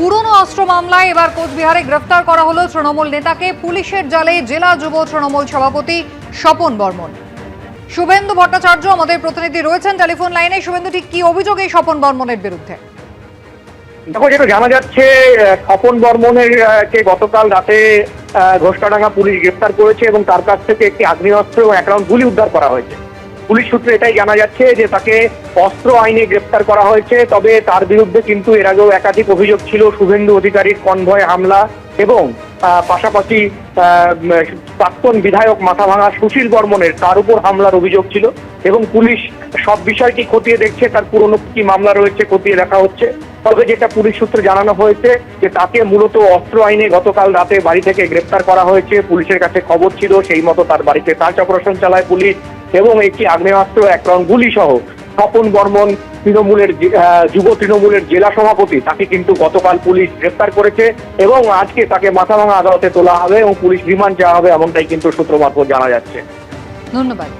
পুরনো অস্ত্র মামলায় এবার কোচবিহারে গ্রেফতার করা হলো তৃণমূল নেতাকে। পুলিশের জালে জেলা যুব তৃণমূল সভাপতি স্বপন বর্মন। শুভেন্দু ভট্টাচার্য আমাদের প্রতিনিধি রয়েছেন টেলিফোন লাইনে। শুভেন্দু, ঠিক কি অভিযোগ এই স্বপন বর্মনের বিরুদ্ধে? দেখো, যেটা জানা যাচ্ছে, স্বপন বর্মনের কে গতকাল রাতে ঘোষকাডাঙ্গা পুলিশ গ্রেফতার করেছে এবং তার কাছ থেকে একটি আগ্নেয়াস্ত্র এবং এক রাউন্ড গুলি উদ্ধার করা হয়েছে। পুলিশ সূত্রে এটাই জানা যাচ্ছে যে তাকে অস্ত্র আইনে গ্রেফতার করা হয়েছে। তবে তার বিরুদ্ধে কিন্তু এর আগেও একাধিক অভিযোগ ছিল, শুভেন্দু অধিকারীর কনভয়ে হামলা এবং পাশাপাশি প্রাক্তন বিধায়ক মাথাভাঙা সুশীল বর্মনের তার উপর হামলার অভিযোগ ছিল এবং পুলিশ সব বিষয়টি খতিয়ে দেখছে। তার পুরনো কি মামলা রয়েছে খতিয়ে দেখা হচ্ছে। তবে যেটা পুলিশ সূত্রে জানানো হয়েছে যে তাকে মূলত অস্ত্র আইনে গতকাল রাতে বাড়ি থেকে গ্রেফতার করা হয়েছে। পুলিশের কাছে খবর ছিল, সেই মতো তার বাড়িতে সার্চ অপারেশন চালায় পুলিশ এবং একটি আগ্নেয়াস্ত্র, এক রাউন্ড গুলি সহ স্বপন বর্মন যুব তৃণমূলের জেলা সভাপতি, তাকে কিন্তু গতকাল পুলিশ গ্রেফতার করেছে এবং আজকে তাকে মাথাভাঙা আদালতে তোলা হবে এবং পুলিশ রিমান্ড চাওয়া হবে, এমনটাই কিন্তু সূত্র মারফত জানা যাচ্ছে। ধন্যবাদ।